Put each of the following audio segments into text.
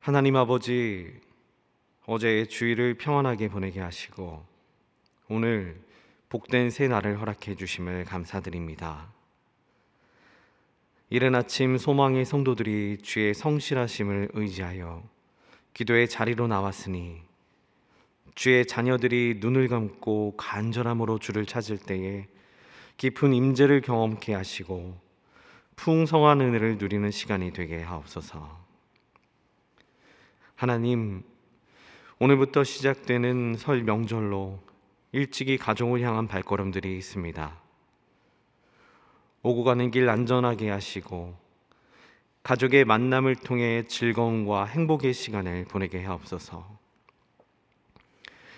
하나님 아버지, 어제 주일을 평안하게 보내게 하시고 오늘 복된 새 날을 허락해 주심을 감사드립니다. 이른 아침 소망의 성도들이 주의 성실하심을 의지하여 기도의 자리로 나왔으니 주의 자녀들이 눈을 감고 간절함으로 주를 찾을 때에 깊은 임재를 경험케 하시고 풍성한 은혜를 누리는 시간이 되게 하옵소서. 하나님, 오늘부터 시작되는 설 명절로 일찍이 가족을 향한 발걸음들이 있습니다. 오고 가는 길 안전하게 하시고 가족의 만남을 통해 즐거움과 행복의 시간을 보내게 하옵소서.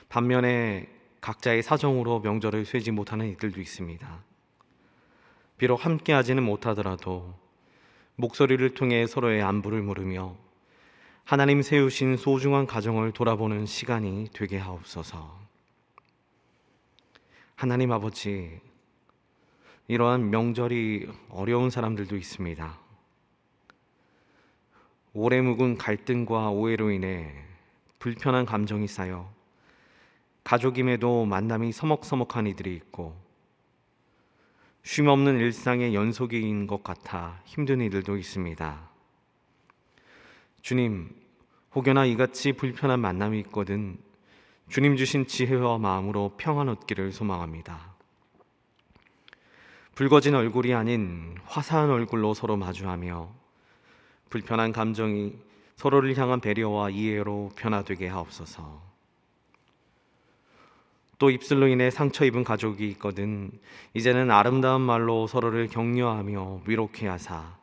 반면에 각자의 사정으로 명절을 쇠지 못하는 이들도 있습니다. 비록 함께하지는 못하더라도 목소리를 통해 서로의 안부를 물으며 하나님 세우신 소중한 가정을 돌아보는 시간이 되게 하옵소서. 하나님 아버지, 이러한 명절이 어려운 사람들도 있습니다. 오래 묵은 갈등과 오해로 인해 불편한 감정이 쌓여 가족임에도 만남이 서먹서먹한 이들이 있고 쉼없는 일상의 연속인 것 같아 힘든 이들도 있습니다. 주님, 혹여나 이같이 불편한 만남이 있거든 주님 주신 지혜와 마음으로 평안 얻기를 소망합니다. 붉어진 얼굴이 아닌 화사한 얼굴로 서로 마주하며 불편한 감정이 서로를 향한 배려와 이해로 변화되게 하옵소서. 또 입술로 인해 상처 입은 가족이 있거든 이제는 아름다운 말로 서로를 격려하며 위로케 하사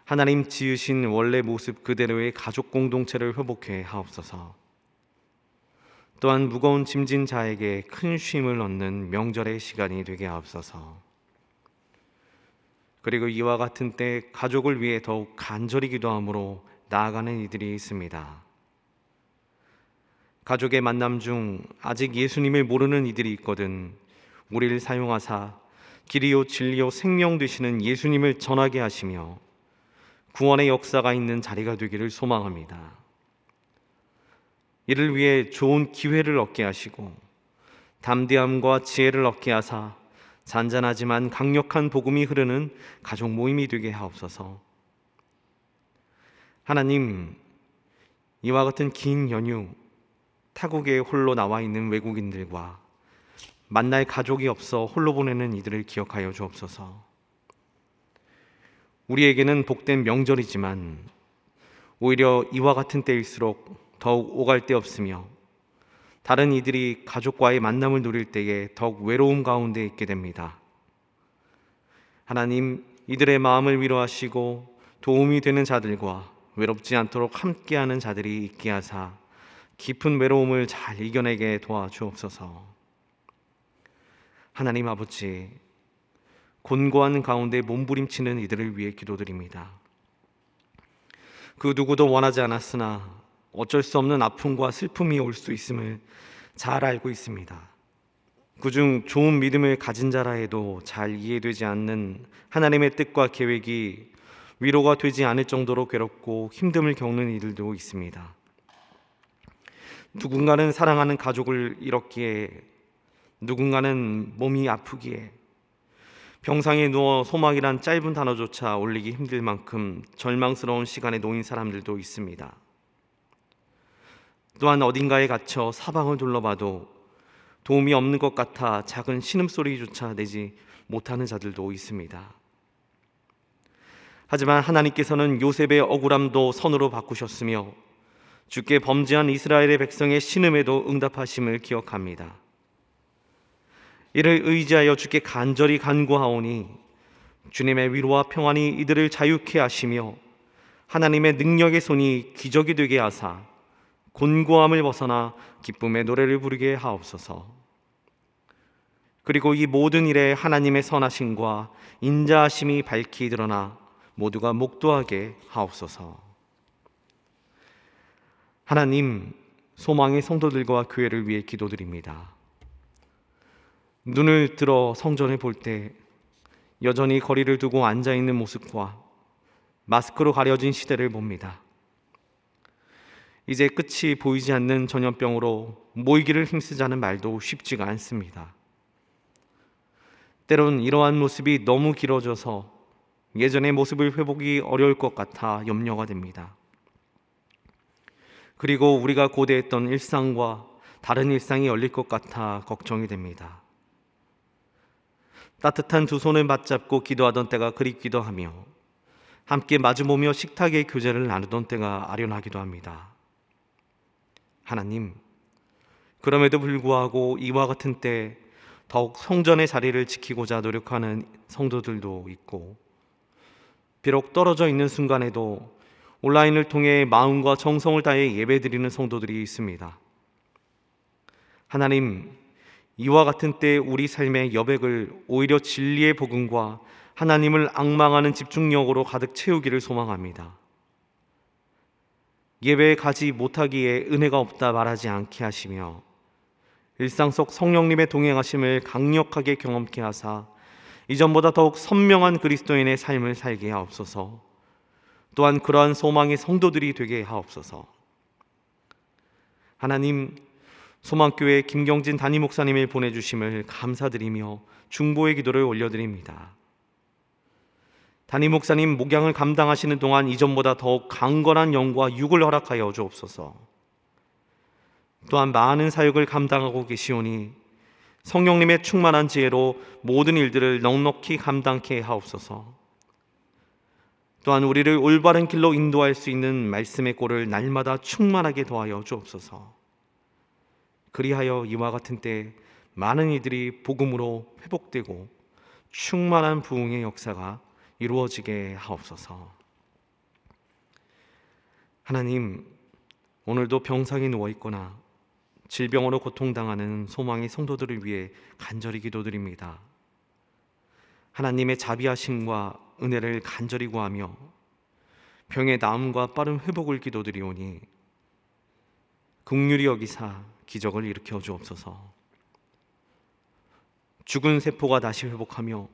하나님 지으신 원래 모습 그대로의 가족 공동체를 회복해 하옵소서. 또한 무거운 짐진 자에게 큰 쉼을 얻는 명절의 시간이 되게 하옵소서. 그리고 이와 같은 때 가족을 위해 더욱 간절히 기도함으로 나아가는 이들이 있습니다. 가족의 만남 중 아직 예수님을 모르는 이들이 있거든 우리를 사용하사 길이요 진리요 생명 되시는 예수님을 전하게 하시며 구원의 역사가 있는 자리가 되기를 소망합니다. 이를 위해 좋은 기회를 얻게 하시고 담대함과 지혜를 얻게 하사 잔잔하지만 강력한 복음이 흐르는 가족 모임이 되게 하옵소서. 하나님, 이와 같은 긴 연휴 타국에 홀로 나와 있는 외국인들과 만날 가족이 없어 홀로 보내는 이들을 기억하여 주옵소서. 우리에게는 복된 명절이지만 오히려 이와 같은 때일수록 더욱 오갈 데 없으며 다른 이들이 가족과의 만남을 누릴 때에 더욱 외로움 가운데 있게 됩니다. 하나님, 이들의 마음을 위로하시고 도움이 되는 자들과 외롭지 않도록 함께하는 자들이 있게 하사 깊은 외로움을 잘 이겨내게 도와주옵소서. 하나님 아버지, 곤고한 가운데 몸부림치는 이들을 위해 기도드립니다. 그 누구도 원하지 않았으나 어쩔 수 없는 아픔과 슬픔이 올 수 있음을 잘 알고 있습니다. 그중 좋은 믿음을 가진 자라 해도 잘 이해되지 않는 하나님의 뜻과 계획이 위로가 되지 않을 정도로 괴롭고 힘듦을 겪는 이들도 있습니다. 누군가는 사랑하는 가족을 잃었기에, 누군가는 몸이 아프기에, 병상에 누워 소망이란 짧은 단어조차 올리기 힘들 만큼 절망스러운 시간에 놓인 사람들도 있습니다. 또한 어딘가에 갇혀 사방을 둘러봐도 도움이 없는 것 같아 작은 신음소리조차 내지 못하는 자들도 있습니다. 하지만 하나님께서는 요셉의 억울함도 선으로 바꾸셨으며 주께 범죄한 이스라엘의 백성의 신음에도 응답하심을 기억합니다. 이를 의지하여 주께 간절히 간구하오니 주님의 위로와 평안이 이들을 자유케 하시며 하나님의 능력의 손이 기적이 되게 하사 곤고함을 벗어나 기쁨의 노래를 부르게 하옵소서. 그리고 이 모든 일에 하나님의 선하심과 인자하심이 밝히 드러나 모두가 목도하게 하옵소서. 하나님, 소망의 성도들과 교회를 위해 기도드립니다. 눈을 들어 성전을 볼 때 여전히 거리를 두고 앉아있는 모습과 마스크로 가려진 시대를 봅니다. 이제 끝이 보이지 않는 전염병으로 모이기를 힘쓰자는 말도 쉽지가 않습니다. 때론 이러한 모습이 너무 길어져서 예전의 모습을 회복이 어려울 것 같아 염려가 됩니다. 그리고 우리가 고대했던 일상과 다른 일상이 열릴 것 같아 걱정이 됩니다. 따뜻한 두 손을 맞잡고 기도하던 때가 그립기도 하며 함께 마주보며 식탁의 교제를 나누던 때가 아련하기도 합니다. 하나님, 그럼에도 불구하고 이와 같은 때 더욱 성전의 자리를 지키고자 노력하는 성도들도 있고, 비록 떨어져 있는 순간에도 온라인을 통해 마음과 정성을 다해 예배드리는 성도들이 있습니다. 하나님, 이와 같은 때 우리 삶의 여백을 오히려 진리의 복음과 하나님을 앙망하는 집중력으로 가득 채우기를 소망합니다. 예배에 가지 못하기에 은혜가 없다 말하지 않게 하시며 일상 속 성령님의 동행하심을 강력하게 경험케 하사 이전보다 더욱 선명한 그리스도인의 삶을 살게 하옵소서. 또한 그러한 소망의 성도들이 되게 하옵소서. 하나님, 소망교회 김경진 담임 목사님을 보내주심을 감사드리며 중보의 기도를 올려드립니다. 담임 목사님 목양을 감당하시는 동안 이전보다 더욱 강건한 영과 육을 허락하여 주옵소서. 또한 많은 사역을 감당하고 계시오니 성령님의 충만한 지혜로 모든 일들을 넉넉히 감당케 하옵소서. 또한 우리를 올바른 길로 인도할 수 있는 말씀의 꼴을 날마다 충만하게 도하여 주옵소서. 그리하여 이와 같은 때 많은 이들이 복음으로 회복되고 충만한 부흥의 역사가 이루어지게 하옵소서. 하나님, 오늘도 병상에 누워있거나 질병으로 고통당하는 소망의 성도들을 위해 간절히 기도드립니다. 하나님의 자비하심과 은혜를 간절히 구하며 병의 나음과 빠른 회복을 기도드리오니 긍휼히 여기사 기적을 일으켜 주옵소서. 죽은 세포가 다시 회복하며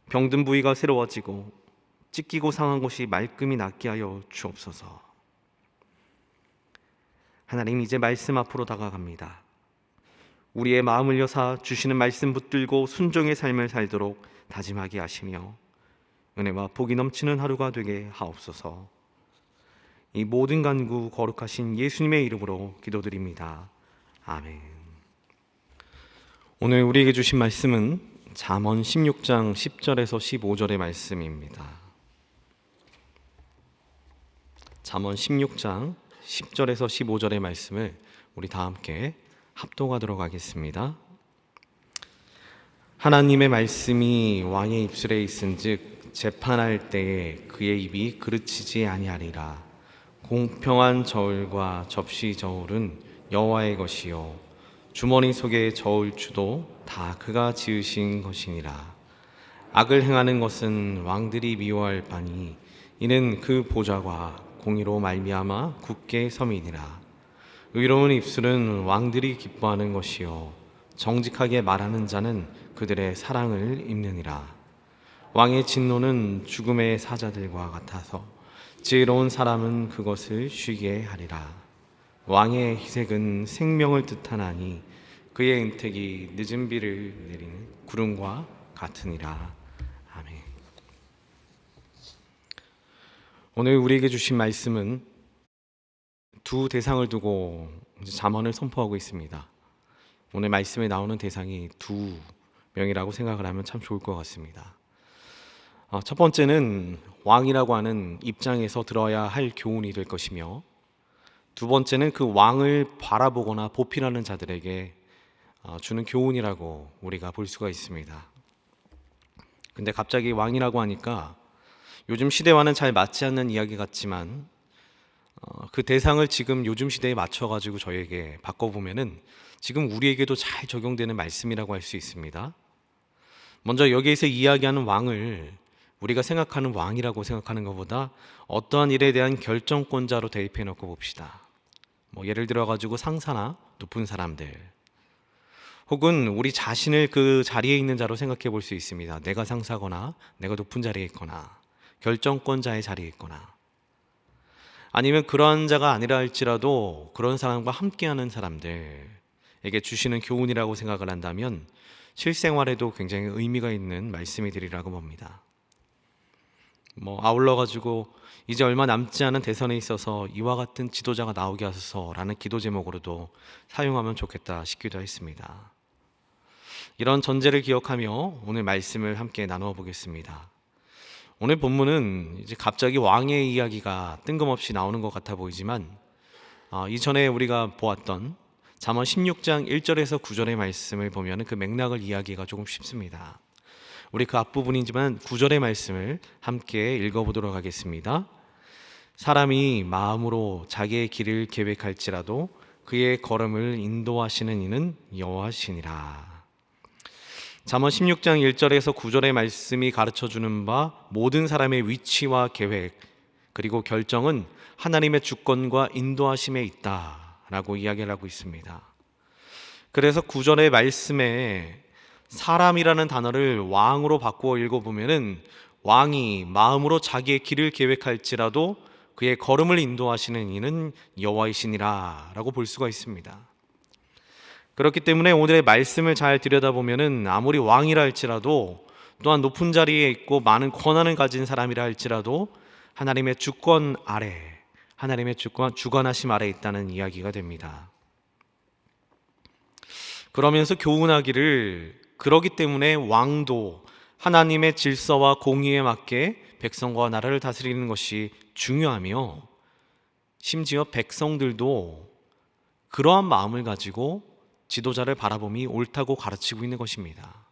병든 부위가 새로워지고 찢기고 상한 곳이 말끔히 낫게 하여 주옵소서. 하나님, 이제 말씀 앞으로 다가갑니다. 우리의 마음을 여사 주시는 말씀 붙들고 순종의 삶을 살도록 다짐하게 하시며 은혜와 복이 넘치는 하루가 되게 하옵소서. 이 모든 간구 거룩하신 예수님의 이름으로 기도드립니다. 아멘. 오늘 우리에게 주신 말씀은 잠언 16장 10절에서 15절의 말씀입니다. 잠언 16장 10절에서 15절의 말씀을 우리 다 함께 합독하도록 하겠습니다. 하나님의 말씀이 왕의 입술에 있은즉 재판할 때에 그의 입이 그르치지 아니하리라. 공평한 저울과 접시 저울은 여호와의 것이요 주머니 속의 저울추도 다 그가 지으신 것이니라. 악을 행하는 것은 왕들이 미워할 바니 이는 그 보좌가 공의로 말미암아 굳게 섬이니라. 의로운 입술은 왕들이 기뻐하는 것이요 정직하게 말하는 자는 그들의 사랑을 입느니라. 왕의 진노는 죽음의 사자들과 같아서 지혜로운 사람은 그것을 쉬게 하리라. 왕의 희색은 생명을 뜻하나니 그의 은택이 늦은 비를 내리는 구름과 같으니라. 아멘. 오늘 우리에게 주신 말씀은 두 대상을 두고 잠언을 선포하고 있습니다. 오늘 말씀에 나오는 대상이 두 명이라고 생각을 하면 참 좋을 것 같습니다. 첫 번째는 왕이라고 하는 입장에서 들어야 할 교훈이 될 것이며, 두 번째는 그 왕을 바라보거나 보필하는 자들에게 주는 교훈이라고 우리가 볼 수가 있습니다. 근데 갑자기 왕이라고 하니까 요즘 시대와는 잘 맞지 않는 이야기 같지만 그 대상을 지금 요즘 시대에 맞춰가지고 저에게 바꿔보면은 지금 우리에게도 잘 적용되는 말씀이라고 할 수 있습니다. 먼저 여기에서 이야기하는 왕을 우리가 생각하는 왕이라고 생각하는 것보다 어떠한 일에 대한 결정권자로 대입해 놓고 봅시다. 예를 들어 가지고 상사나 높은 사람들, 혹은 우리 자신을 그 자리에 있는 자로 생각해 볼 수 있습니다. 내가 상사거나 내가 높은 자리에 있거나 결정권자의 자리에 있거나, 아니면 그러한 자가 아니라 할지라도 그런 사람과 함께하는 사람들에게 주시는 교훈이라고 생각을 한다면 실생활에도 굉장히 의미가 있는 말씀이 되리라고 봅니다. 아울러 가지고 이제 얼마 남지 않은 대선에 있어서 이와 같은 지도자가 나오게 하소서라는 기도 제목으로도 사용하면 좋겠다 싶기도 했습니다. 이런 전제를 기억하며 오늘 말씀을 함께 나누어 보겠습니다. 오늘 본문은 이제 갑자기 왕의 이야기가 뜬금없이 나오는 것 같아 보이지만 이전에 우리가 보았던 잠언 16장 1절에서 9절의 말씀을 보면 그 맥락을 이해하기가 조금 쉽습니다. 우리 그 앞부분이지만 9절의 말씀을 함께 읽어보도록 하겠습니다. 사람이 마음으로 자기의 길을 계획할지라도 그의 걸음을 인도하시는 이는 여호와시니라. 잠언 16장 1절에서 9절의 말씀이 가르쳐주는 바 모든 사람의 위치와 계획 그리고 결정은 하나님의 주권과 인도하심에 있다라고 이야기를 하고 있습니다. 그래서 9절의 말씀에 사람이라는 단어를 왕으로 바꾸어 읽어보면은 왕이 마음으로 자기의 길을 계획할지라도 그의 걸음을 인도하시는 이는 여호와이시니라 라고 볼 수가 있습니다. 그렇기 때문에 오늘의 말씀을 잘 들여다보면은 아무리 왕이라 할지라도 또한 높은 자리에 있고 많은 권한을 가진 사람이라 할지라도 하나님의 주권 아래, 하나님의 주관하심 아래 있다는 이야기가 됩니다. 그러면서 교훈하기를 그러기 때문에 왕도 하나님의 질서와 공의에 맞게 백성과 나라를 다스리는 것이 중요하며 심지어 백성들도 그러한 마음을 가지고 지도자를 바라봄이 옳다고 가르치고 있는 것입니다.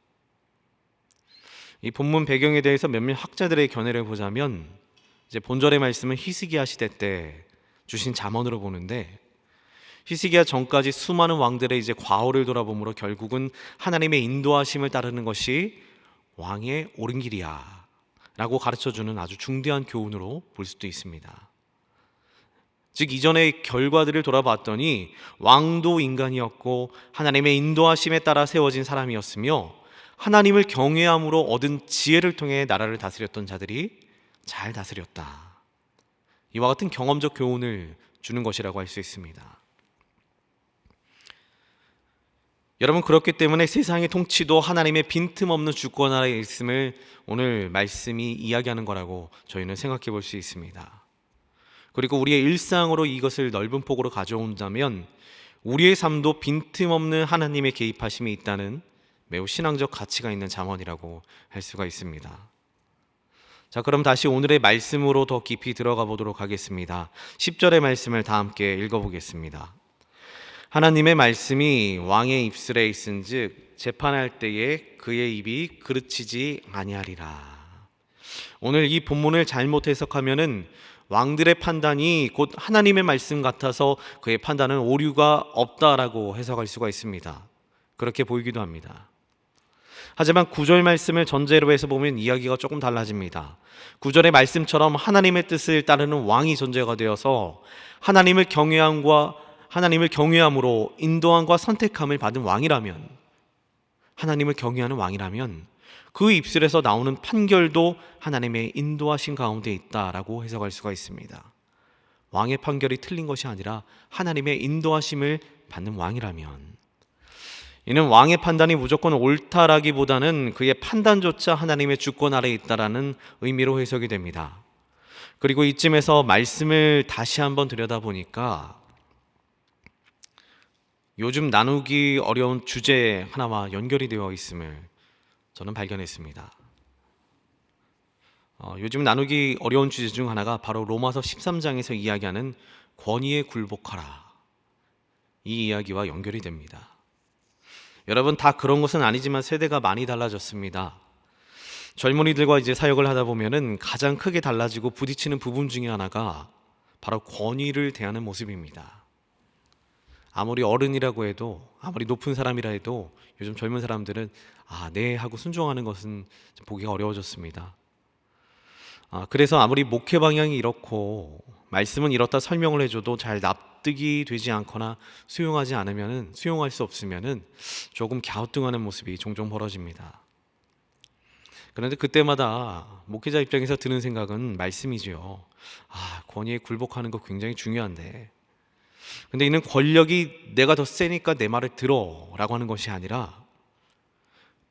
이 본문 배경에 대해서 몇몇 학자들의 견해를 보자면 이제 본절의 말씀은 히스기야 시대 때 주신 잠언으로 보는데 히스기야 전까지 수많은 왕들의 이제 과오를 돌아보므로 결국은 하나님의 인도하심을 따르는 것이 왕의 옳은 길이야 라고 가르쳐주는 아주 중대한 교훈으로 볼 수도 있습니다. 즉 이전의 결과들을 돌아봤더니 왕도 인간이었고 하나님의 인도하심에 따라 세워진 사람이었으며 하나님을 경외함으로 얻은 지혜를 통해 나라를 다스렸던 자들이 잘 다스렸다. 이와 같은 경험적 교훈을 주는 것이라고 할 수 있습니다. 여러분, 그렇기 때문에 세상의 통치도 하나님의 빈틈없는 주권 아래에 있음을 오늘 말씀이 이야기하는 거라고 저희는 생각해 볼 수 있습니다. 그리고 우리의 일상으로 이것을 넓은 폭으로 가져온다면 우리의 삶도 빈틈없는 하나님의 개입하심이 있다는 매우 신앙적 가치가 있는 잠언이라고 할 수가 있습니다. 자, 그럼 다시 오늘의 말씀으로 더 깊이 들어가 보도록 하겠습니다. 10절의 말씀을 다 함께 읽어보겠습니다. 하나님의 말씀이 왕의 입술에 있은즉 재판할 때에 그의 입이 그르치지 아니하리라. 오늘 이 본문을 잘못 해석하면은 왕들의 판단이 곧 하나님의 말씀 같아서 그의 판단은 오류가 없다라고 해석할 수가 있습니다. 그렇게 보이기도 합니다. 하지만 9절 말씀을 전제로 해서 보면 이야기가 조금 달라집니다. 9절의 말씀처럼 하나님의 뜻을 따르는 왕이 전제가 되어서 하나님을 경외함으로 인도함과 선택함을 받은 왕이라면, 하나님을 경외하는 왕이라면 그 입술에서 나오는 판결도 하나님의 인도하신 가운데 있다라고 해석할 수가 있습니다. 왕의 판결이 틀린 것이 아니라 하나님의 인도하심을 받는 왕이라면, 이는 왕의 판단이 무조건 옳다라기보다는 그의 판단조차 하나님의 주권 아래에 있다라는 의미로 해석이 됩니다. 그리고 이쯤에서 말씀을 다시 한번 들여다보니까 요즘 나누기 어려운 주제 하나와 연결이 되어 있음을 저는 발견했습니다. 요즘 나누기 어려운 주제 중 하나가 바로 로마서 13장에서 이야기하는 권위에 굴복하라, 이 이야기와 연결이 됩니다. 여러분, 다 그런 것은 아니지만 세대가 많이 달라졌습니다. 젊은이들과 이제 사역을 하다 보면은 가장 크게 달라지고 부딪히는 부분 중에 하나가 바로 권위를 대하는 모습입니다. 아무리 어른이라고 해도, 아무리 높은 사람이라 해도 요즘 젊은 사람들은 네 하고 순종하는 것은 보기가 어려워졌습니다. 그래서 아무리 목회 방향이 이렇고 말씀은 이렇다 설명을 해줘도 잘 납득이 되지 않거나 수용할 수 없으면은 조금 갸우뚱하는 모습이 종종 벌어집니다. 그런데 그때마다 목회자 입장에서 드는 생각은 말씀이죠. 권위에 굴복하는 거 굉장히 중요한데, 근데 이는 권력이 내가 더 세니까 내 말을 들어라고 하는 것이 아니라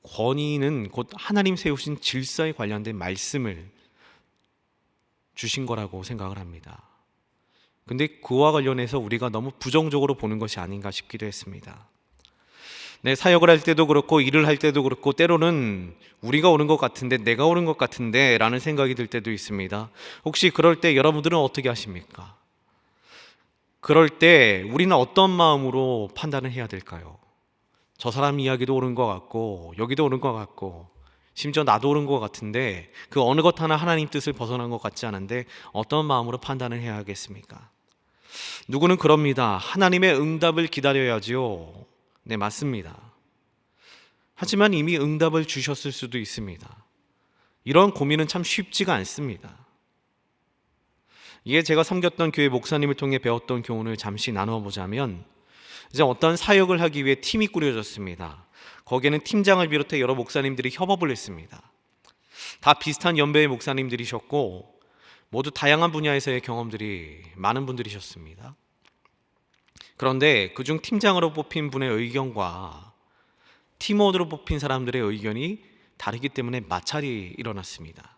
권위는 곧 하나님 세우신 질서에 관련된 말씀을 주신 거라고 생각을 합니다. 근데 그와 관련해서 우리가 너무 부정적으로 보는 것이 아닌가 싶기도 했습니다. 사역을 할 때도 그렇고 일을 할 때도 그렇고 때로는 우리가 옳은 것 같은데, 내가 옳은 것 같은데 라는 생각이 들 때도 있습니다. 혹시 그럴 때 여러분들은 어떻게 하십니까? 그럴 때 우리는 어떤 마음으로 판단을 해야 될까요? 저 사람 이야기도 옳은 것 같고 여기도 옳은 것 같고 심지어 나도 옳은 것 같은데 그 어느 것 하나 하나님 뜻을 벗어난 것 같지 않은데 어떤 마음으로 판단을 해야 하겠습니까? 누구는 그럽니다. 하나님의 응답을 기다려야지요. 네, 맞습니다. 하지만 이미 응답을 주셨을 수도 있습니다. 이런 고민은 참 쉽지가 않습니다. 이게 제가 섬겼던 교회 목사님을 통해 배웠던 교훈을 잠시 나누어 보자면, 이제 어떤 사역을 하기 위해 팀이 꾸려졌습니다. 거기에는 팀장을 비롯해 여러 목사님들이 협업을 했습니다. 다 비슷한 연배의 목사님들이셨고 모두 다양한 분야에서의 경험들이 많은 분들이셨습니다. 그런데 그중 팀장으로 뽑힌 분의 의견과 팀원으로 뽑힌 사람들의 의견이 다르기 때문에 마찰이 일어났습니다.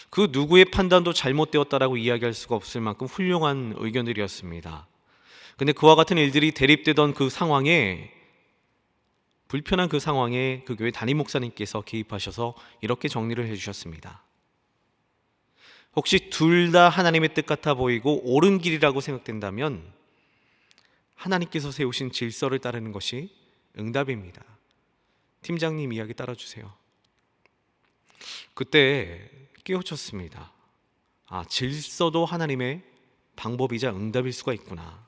그 누구의 판단도 잘못되었다라고 이야기할 수가 없을 만큼 훌륭한 의견들이었습니다. 근데 그와 같은 일들이 대립되던 그 상황에, 불편한 그 상황에 그 교회 담임 목사님께서 개입하셔서 이렇게 정리를 해주셨습니다. 혹시 둘 다 하나님의 뜻 같아 보이고 옳은 길이라고 생각된다면 하나님께서 세우신 질서를 따르는 것이 응답입니다. 팀장님 이야기 따라주세요. 그때 깨우쳤습니다. 질서도 하나님의 방법이자 응답일 수가 있구나.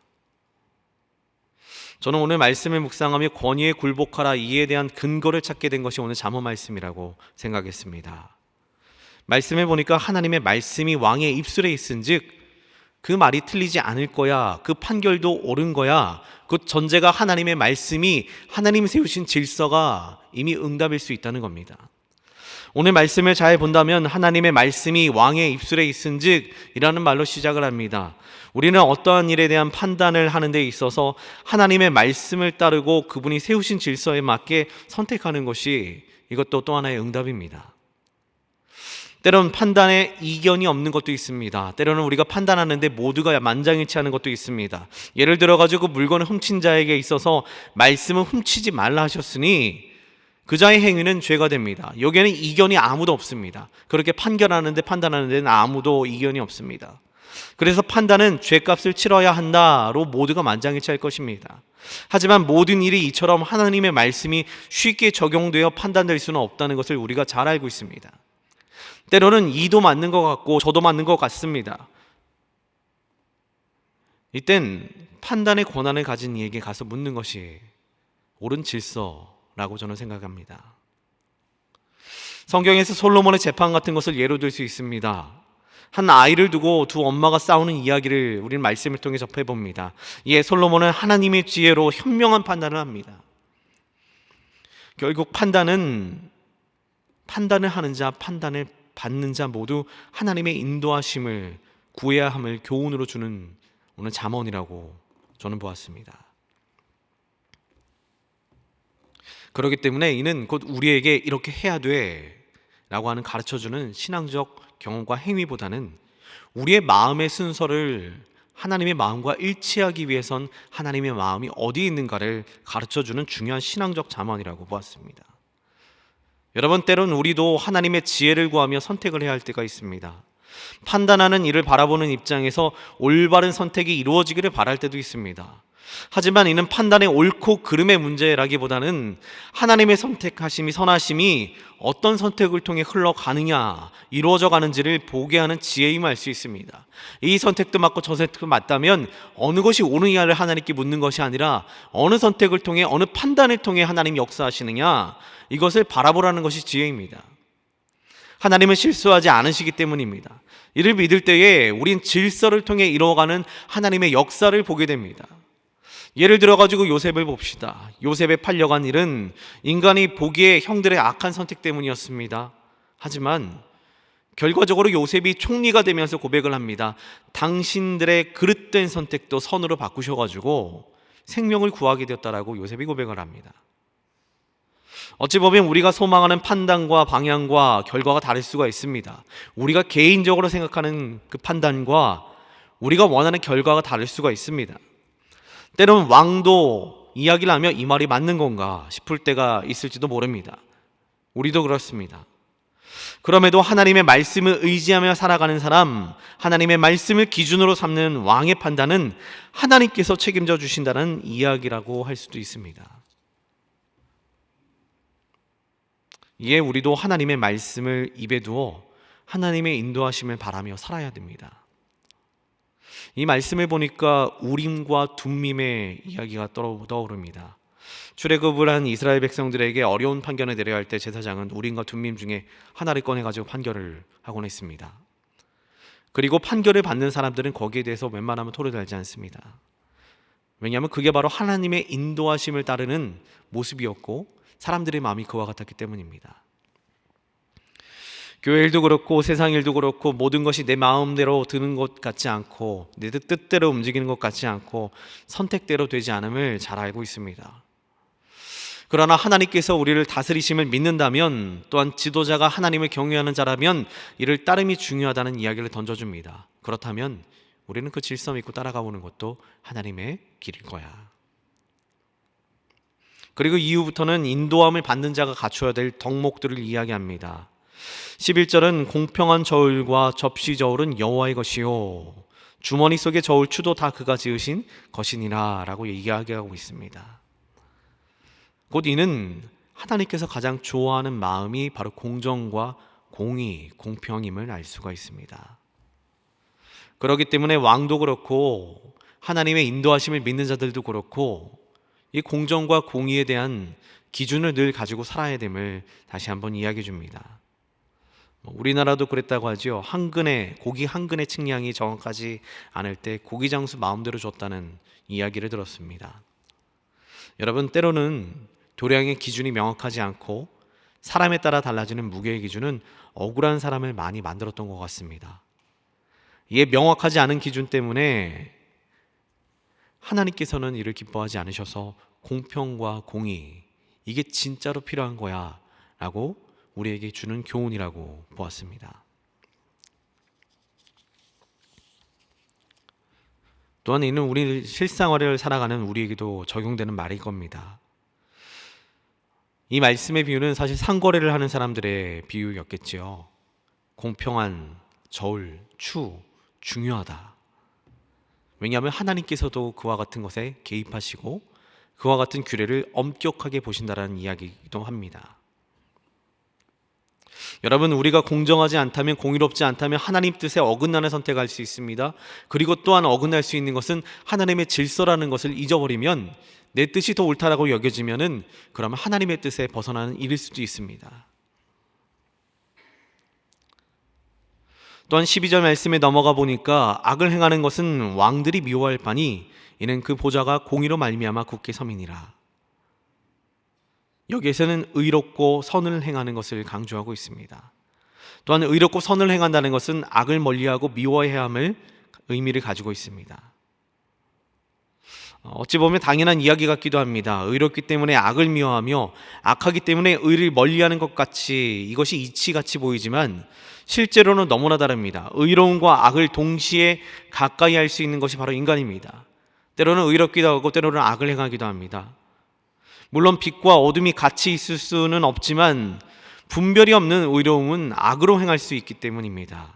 저는 오늘 말씀을 묵상하며 권위에 굴복하라, 이에 대한 근거를 찾게 된 것이 오늘 잠언 말씀이라고 생각했습니다. 말씀해 보니까 하나님의 말씀이 왕의 입술에 있은즉 그 말이 틀리지 않을 거야, 그 판결도 옳은 거야, 그 전제가 하나님의 말씀이, 하나님 세우신 질서가 이미 응답일 수 있다는 겁니다. 오늘 말씀을 잘 본다면 하나님의 말씀이 왕의 입술에 있은즉 이라는 말로 시작을 합니다. 우리는 어떠한 일에 대한 판단을 하는 데 있어서 하나님의 말씀을 따르고 그분이 세우신 질서에 맞게 선택하는 것이 이것도 또 하나의 응답입니다. 때로는 판단에 이견이 없는 것도 있습니다. 때로는 우리가 판단하는데 모두가 만장일치하는 것도 있습니다. 예를 들어가지고 물건을 훔친 자에게 있어서 말씀은 훔치지 말라 하셨으니 그 자의 행위는 죄가 됩니다. 여기에는 이견이 아무도 없습니다. 그렇게 판단하는 데는 아무도 이견이 없습니다. 그래서 판단은 죄값을 치러야 한다로 모두가 만장일치할 것입니다. 하지만 모든 일이 이처럼 하나님의 말씀이 쉽게 적용되어 판단될 수는 없다는 것을 우리가 잘 알고 있습니다. 때로는 이도 맞는 것 같고 저도 맞는 것 같습니다. 이땐 판단의 권한을 가진 이에게 가서 묻는 것이 옳은 질서라고 저는 생각합니다. 성경에서 솔로몬의 재판 같은 것을 예로 들 수 있습니다. 한 아이를 두고 두 엄마가 싸우는 이야기를 우리는 말씀을 통해 접해봅니다. 이에 솔로몬은 하나님의 지혜로 현명한 판단을 합니다. 결국 판단을 하는 자, 판단을 받는 자 모두 하나님의 인도하심을 구해야 함을 교훈으로 주는 오늘 잠언이라고 저는 보았습니다. 그렇기 때문에 이는 곧 우리에게 이렇게 해야 돼 라고 하는 가르쳐주는 신앙적 경험과 행위보다는 우리의 마음의 순서를 하나님의 마음과 일치하기 위해선 하나님의 마음이 어디 있는가를 가르쳐주는 중요한 신앙적 잠언이라고 보았습니다. 여러분, 때론 우리도 하나님의 지혜를 구하며 선택을 해야 할 때가 있습니다. 판단하는 일을 바라보는 입장에서 올바른 선택이 이루어지기를 바랄 때도 있습니다. 하지만 이는 판단의 옳고 그름의 문제라기보다는 하나님의 선택하심이, 선하심이 어떤 선택을 통해 흘러가느냐, 이루어져 가는지를 보게 하는 지혜임을 알 수 있습니다. 이 선택도 맞고 저 선택도 맞다면 어느 것이 옳으냐를 하나님께 묻는 것이 아니라 어느 선택을 통해, 어느 판단을 통해 하나님이 역사하시느냐, 이것을 바라보라는 것이 지혜입니다. 하나님은 실수하지 않으시기 때문입니다. 이를 믿을 때에 우린 질서를 통해 이루어가는 하나님의 역사를 보게 됩니다. 예를 들어가지고 요셉을 봅시다. 요셉의 팔려간 일은 인간이 보기에 형들의 악한 선택 때문이었습니다. 하지만 결과적으로 요셉이 총리가 되면서 고백을 합니다. 당신들의 그릇된 선택도 선으로 바꾸셔가지고 생명을 구하게 되었다라고 요셉이 고백을 합니다. 어찌 보면 우리가 소망하는 판단과 방향과 결과가 다를 수가 있습니다. 우리가 개인적으로 생각하는 그 판단과 우리가 원하는 결과가 다를 수가 있습니다. 때로는 왕도 이야기를 하면 이 말이 맞는 건가 싶을 때가 있을지도 모릅니다. 우리도 그렇습니다. 그럼에도 하나님의 말씀을 의지하며 살아가는 사람, 하나님의 말씀을 기준으로 삼는 왕의 판단은 하나님께서 책임져 주신다는 이야기라고 할 수도 있습니다. 이에 우리도 하나님의 말씀을 입에 두어 하나님의 인도하심을 바라며 살아야 됩니다. 이 말씀을 보니까 우림과 둠밈의 이야기가 떠오릅니다. 출애굽을 한 이스라엘 백성들에게 어려운 판결을 내려야 할 때 제사장은 우림과 둠밈 중에 하나를 꺼내가지고 판결을 하곤 했습니다. 그리고 판결을 받는 사람들은 거기에 대해서 웬만하면 토를 달지 않습니다. 왜냐하면 그게 바로 하나님의 인도하심을 따르는 모습이었고 사람들의 마음이 그와 같았기 때문입니다. 교회 일도 그렇고 세상 일도 그렇고 모든 것이 내 마음대로 드는 것 같지 않고 내 뜻대로 움직이는 것 같지 않고 선택대로 되지 않음을 잘 알고 있습니다. 그러나 하나님께서 우리를 다스리심을 믿는다면, 또한 지도자가 하나님을 경외하는 자라면 이를 따름이 중요하다는 이야기를 던져줍니다. 그렇다면 우리는 그 질서 믿고 따라가보는 것도 하나님의 길일 거야. 그리고 이후부터는 인도함을 받는 자가 갖춰야 될 덕목들을 이야기합니다. 11절은 공평한 저울과 접시 저울은 여호와의 것이요 주머니 속의 저울 추도 다 그가 지으신 것이니라 라고 이야기하고 있습니다. 곧 이는 하나님께서 가장 좋아하는 마음이 바로 공정과 공의, 공평임을 알 수가 있습니다. 그렇기 때문에 왕도 그렇고 하나님의 인도하심을 믿는 자들도 그렇고 이 공정과 공의에 대한 기준을 늘 가지고 살아야 됨을 다시 한번 이야기해 줍니다. 우리나라도 그랬다고 하죠. 고기 한 근의 측량이 정확하지 않을 때 고기 장수 마음대로 줬다는 이야기를 들었습니다. 여러분, 때로는 도량의 기준이 명확하지 않고 사람에 따라 달라지는 무게의 기준은 억울한 사람을 많이 만들었던 것 같습니다. 이에 명확하지 않은 기준 때문에 하나님께서는 이를 기뻐하지 않으셔서 공평과 공의, 이게 진짜로 필요한 거야 라고 우리에게 주는 교훈이라고 보았습니다. 또한 이는 우리 실생활을 살아가는 우리에게도 적용되는 말일 겁니다. 이 말씀의 비유는 사실 상거래를 하는 사람들의 비유였겠지요. 공평한 저울, 추, 중요하다. 왜냐하면 하나님께서도 그와 같은 것에 개입하시고 그와 같은 규례를 엄격하게 보신다라는 이야기이기도 합니다. 여러분, 우리가 공정하지 않다면, 공의롭지 않다면 하나님 뜻에 어긋나는 선택할 수 있습니다. 그리고 또한 어긋날 수 있는 것은 하나님의 질서라는 것을 잊어버리면, 내 뜻이 더 옳다라고 여겨지면은 그러면 하나님의 뜻에 벗어나는 일일 수도 있습니다. 또한 12절 말씀에 넘어가 보니까 악을 행하는 것은 왕들이 미워할 바니 이는 그 보좌가 공의로 말미암아 굳게 섬이니라. 여기에서는 의롭고 선을 행하는 것을 강조하고 있습니다. 또한 의롭고 선을 행한다는 것은 악을 멀리하고 미워해야 함을 의미를 가지고 있습니다. 어찌 보면 당연한 이야기 같기도 합니다. 의롭기 때문에 악을 미워하며 악하기 때문에 의를 멀리하는 것 같이 이것이 이치같이 보이지만 실제로는 너무나 다릅니다. 의로움과 악을 동시에 가까이 할 수 있는 것이 바로 인간입니다. 때로는 의롭기도 하고 때로는 악을 행하기도 합니다. 물론 빛과 어둠이 같이 있을 수는 없지만 분별이 없는 의로움은 악으로 행할 수 있기 때문입니다.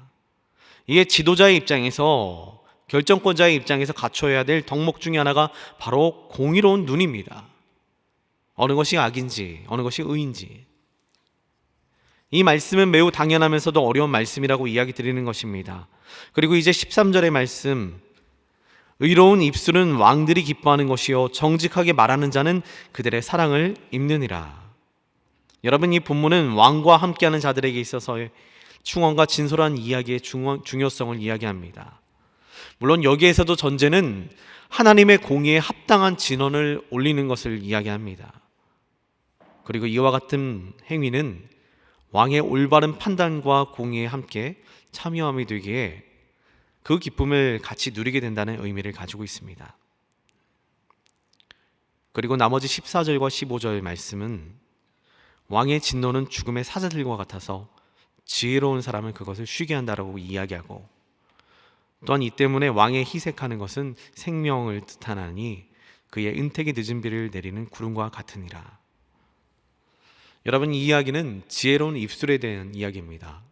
이게 지도자의 입장에서, 결정권자의 입장에서 갖춰야 될 덕목 중에 하나가 바로 공의로운 눈입니다. 어느 것이 악인지 어느 것이 의인지. 이 말씀은 매우 당연하면서도 어려운 말씀이라고 이야기 드리는 것입니다. 그리고 이제 13절의 말씀, 의로운 입술은 왕들이 기뻐하는 것이요 정직하게 말하는 자는 그들의 사랑을 입느니라. 여러분, 이 본문은 왕과 함께하는 자들에게 있어서의 충원과 진솔한 이야기의 중요성을 이야기합니다. 물론 여기에서도 전제는 하나님의 공의에 합당한 진언을 올리는 것을 이야기합니다. 그리고 이와 같은 행위는 왕의 올바른 판단과 공의에 함께 참여함이 되기에 그 기쁨을 같이 누리게 된다는 의미를 가지고 있습니다. 그리고 나머지 14절과 15절 말씀은 왕의 진노는 죽음의 사자들과 같아서 지혜로운 사람은 그것을 쉬게 한다라고 이야기하고, 또한 이 때문에 왕의 희색하는 것은 생명을 뜻하나니 그의 은택이 늦은 비를 내리는 구름과 같으니라. 여러분, 이 이야기는 지혜로운 입술에 대한 이야기입니다.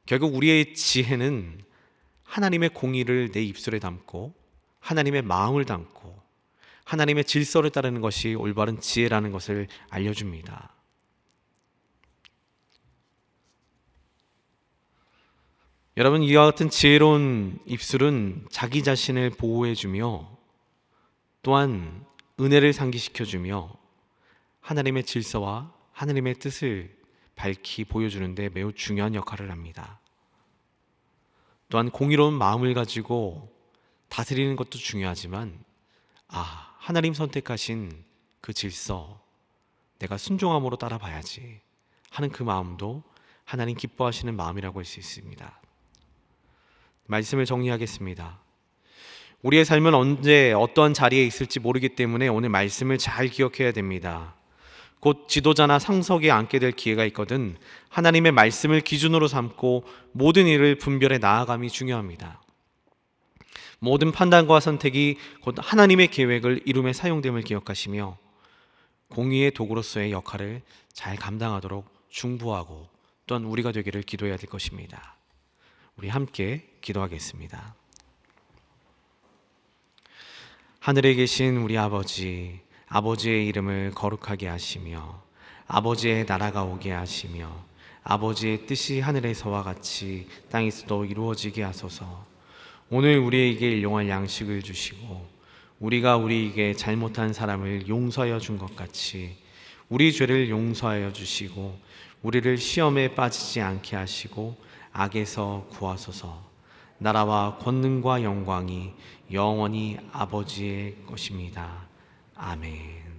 결국 우리의 지혜는 하나님의 공의를 내 입술에 담고 하나님의 마음을 담고 하나님의 질서를 따르는 것이 올바른 지혜라는 것을 알려줍니다. 여러분, 이와 같은 지혜로운 입술은 자기 자신을 보호해주며 또한 은혜를 상기시켜주며 하나님의 질서와 하나님의 뜻을 밝히 보여주는 데 매우 중요한 역할을 합니다. 또한 공의로운 마음을 가지고 다스리는 것도 중요하지만 하나님 선택하신 그 질서, 내가 순종함으로 따라봐야지 하는 그 마음도 하나님 기뻐하시는 마음이라고 할 수 있습니다. 말씀을 정리하겠습니다. 우리의 삶은 언제 어떤 자리에 있을지 모르기 때문에 오늘 말씀을 잘 기억해야 됩니다. 곧 지도자나 상석에 앉게 될 기회가 있거든 하나님의 말씀을 기준으로 삼고 모든 일을 분별해 나아감이 중요합니다. 모든 판단과 선택이 곧 하나님의 계획을 이룸에 사용됨을 기억하시며 공의의 도구로서의 역할을 잘 감당하도록 중보하고 또한 우리가 되기를 기도해야 될 것입니다. 우리 함께 기도하겠습니다. 하늘에 계신 우리 아버지, 아버지의 이름을 거룩하게 하시며 아버지의 나라가 오게 하시며 아버지의 뜻이 하늘에서와 같이 땅에서도 이루어지게 하소서. 오늘 우리에게 일용할 양식을 주시고 우리가 우리에게 잘못한 사람을 용서하여 준 것 같이 우리 죄를 용서하여 주시고 우리를 시험에 빠지지 않게 하시고 악에서 구하소서. 나라와 권능과 영광이 영원히 아버지의 것입니다. 아멘.